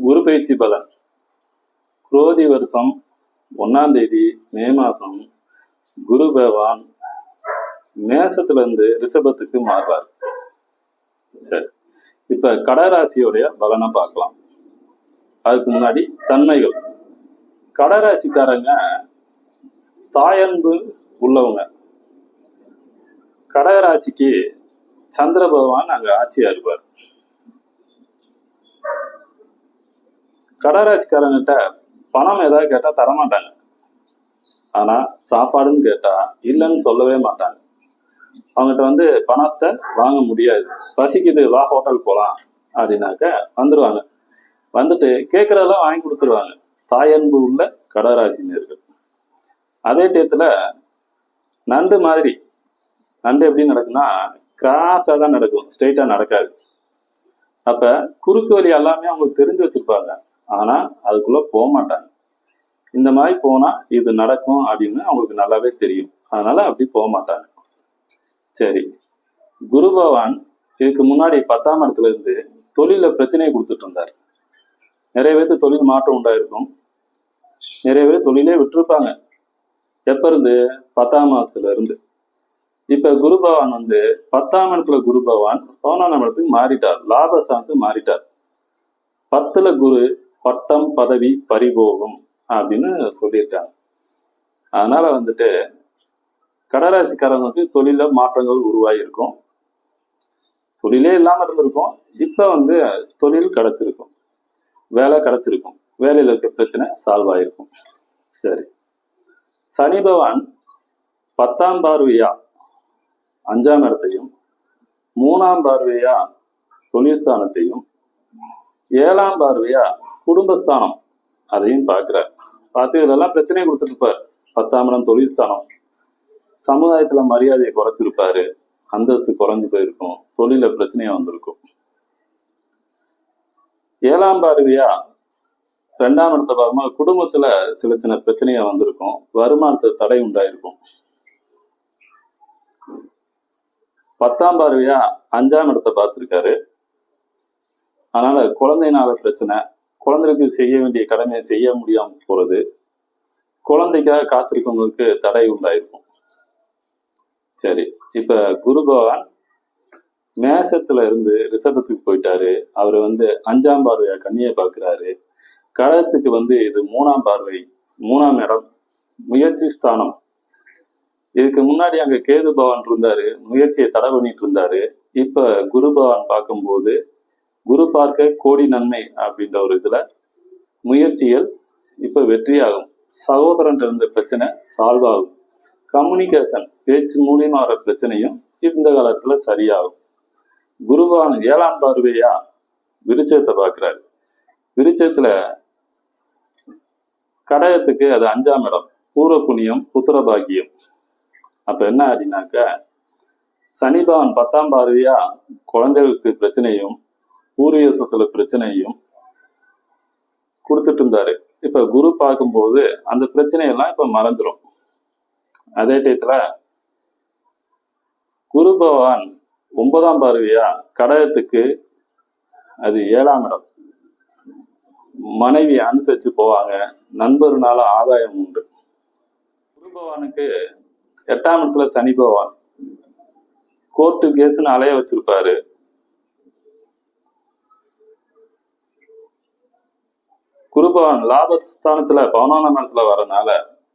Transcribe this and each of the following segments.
குரு பயிற்சி பலன். குரோதி வருஷம் 1ஆம் தேதி மே மாதம் குரு பகவான் மேசத்திலிருந்து ரிஷபத்துக்கு மாறுவார். சரி, இப்ப கடகராசியோடைய பலனை பார்க்கலாம். அதுக்கு முன்னாடி தன்மைகள். கடகராசிக்காரங்க தாயன்பு உள்ளவங்க. கடகராசிக்கு சந்திர பகவான் அங்க ஆட்சியா இருப்பார். கடகராசிக்காரங்கிட்ட பணம் ஏதாவது கேட்டா தரமாட்டாங்க. ஆனா சாப்பாடுன்னு கேட்டா இல்லைன்னு சொல்லவே மாட்டாங்க. அவங்ககிட்ட பணத்தை வாங்க முடியாது. பசிக்குது, வா ஹோட்டல் போலாம் அப்படின்னாக்க வந்துருவாங்க. வந்துட்டு கேட்கறதெல்லாம் வாங்கி கொடுத்துருவாங்க. தாயன்பு உள்ள கடகராசினியர்கள். அதே டயத்துல நண்டு மாதிரி. நண்டு எப்படி நடக்குன்னா கிராஸா தான் நடக்கும், ஸ்ட்ரெயிட்டா நடக்காது. அப்ப குறுக்கு வழி எல்லாமே அவங்களுக்கு தெரிஞ்சு வச்சிருப்பாங்க. ஆனா அதுக்குள்ள போக மாட்டாங்க. இந்த மாதிரி போனா இது நடக்கும் அப்படின்னு அவங்களுக்கு நல்லாவே தெரியும். அதனால அப்படி போக மாட்டாங்க. சரி, குரு பகவான் இதுக்கு முன்னாடி 10ஆம் இடத்துல இருந்து தொழில பிரச்சனையை கொடுத்துட்டு இருந்தார். நிறைய பேருக்கு தொழில் மாற்றம் உண்டாயிருக்கும். நிறைய பேர் தொழிலே விட்டுருப்பாங்க. எப்ப இருந்து? 10ஆம் மாசத்துல இருந்து. இப்ப குரு பகவான் 10ஆம் இடத்துல குரு பகவான் 11ஆம் இடத்துக்கு மாறிட்டார். லாபஸ்தானத்துக்கு மாறிட்டார். 10ல குரு பட்டம் பதவி பறிபோகும் அப்படின்னு சொல்லியிருக்காங்க. அதனால கடகராசிக்காரங்களுக்கு தொழில மாற்றங்கள் உருவாகி இருக்கும். தொழிலே இல்லாம இருந்திருக்கும். இப்ப தொழில் கிடைச்சிருக்கும், வேலை கிடைச்சிருக்கும், வேலையில இருக்க பிரச்சனை சால்வ் ஆயிருக்கும். சரி, சனி பகவான் 10ஆம் பார்வையா 5ஆம் இடத்தையும் 3ஆம் பார்வையா தொழில்ஸ்தானத்தையும் 7ஆம் பார்வையா குடும்பஸ்தானம் அதையும் பார்க்கிறார். பார்த்து இதெல்லாம் பிரச்சனையை கொடுத்துட்டு இருப்பார். 10ஆம் இடம் தொழில்ஸ்தானம். சமுதாயத்துல மரியாதையை குறைச்சிருப்பாரு, அந்தஸ்து குறைஞ்சு போயிருக்கும், தொழில பிரச்சனையா வந்திருக்கும். 7ஆம் பார்வையா 2ஆம் இடத்தை பார்க்கும்போது குடும்பத்துல சில சின்ன பிரச்சனையா வந்திருக்கும், வருமானத்தை தடை உண்டாயிருக்கும். 10ஆம் பார்வையா 5ஆம் இடத்தை பார்த்திருக்காரு. அதனால குழந்தைனால பிரச்சனை, குழந்தைக்கு செய்ய வேண்டிய கடமையை செய்ய முடியாம போறது, குழந்தைக்காக காத்திருக்கவங்களுக்கு தடை உண்டாயிருக்கும். சரி, இப்ப குரு பகவான் மேசத்துல இருந்து ரிஷபத்துக்கு போயிட்டாரு. அவர் 5ஆம் பார்வையா கன்னியை பார்க்கிறாரு. கடகத்துக்கு இது 3ஆம் பார்வை, 3ஆம் இடம், முயற்சி ஸ்தானம். இதுக்கு முன்னாடி அங்க கேது பகவான் இருந்தாரு, முயற்சியை தடை பண்ணிட்டு இருந்தாரு. இப்ப குரு பகவான் பார்க்கும்போது குரு பார்க்க கோடி நன்மை அப்படின்ற ஒரு இதுல முயற்சிகள் இப்ப வெற்றியாகும். சகோதரன் இருந்த பிரச்சனை சால்வ் ஆகும். கம்யூனிகேஷன், பேச்சு மூலியமா வர பிரச்சனையும் இந்த காலத்துல சரியாகும். குரு பகவான் 7ஆம் பார்வையா விருச்சத்தை பார்க்கிறாரு. விருச்சத்துல கடகத்துக்கு அது 5ஆம் இடம், பூர்வ புண்ணியம், புத்திர பாக்கியம். அப்ப என்ன அப்படின்னாக்க சனி பகவான் 10ஆம் பார்வையா குழந்தைகளுக்கு பிரச்சனையும் பூர்வீக சொத்துல பிரச்சனையும் கொடுத்துட்டு இருந்தாரு. இப்ப குரு பார்க்கும்போது அந்த பிரச்சனையெல்லாம் இப்ப மறைஞ்சிரும். அதே டயத்துல குரு பகவான் 9ஆம் பார்வையா கடகத்துக்கு அது 7ஆம் இடம். மனைவி அனுசரிச்சு போவாங்க, நண்பர்னால ஆதாயம் உண்டு. குரு பகவானுக்கு 8ஆம் இடத்துல சனி பகவான் கோர்ட்டு கேஸ்ன்னு அலைய வச்சிருப்பாரு. குரு பகவான் லாபஸ்தானத்துல 11ஆம் இடத்துல வரனால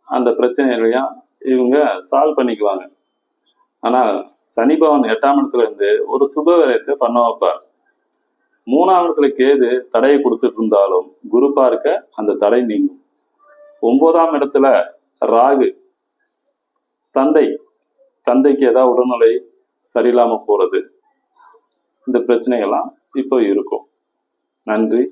அந்த பிரச்சனைகளையும் இவங்க சால்வ் பண்ணிக்குவாங்க. ஆனா சனி பகவான் 8ஆம் இடத்துல இருந்து ஒரு சுப விரயத்தை பண்ண வைப்பார். 3ஆம் இடத்துல கேது தடையை கொடுத்துட்டு இருந்தாலும் குரு பார்க்க அந்த தடை நீங்கும். 9ஆம் இடத்துல ராகு தந்தைக்கு ஏதாவது உடல்நிலை சரியில்லாம போறது, இந்த பிரச்சனைகள்லாம் இப்போ இருக்கும். நன்றி.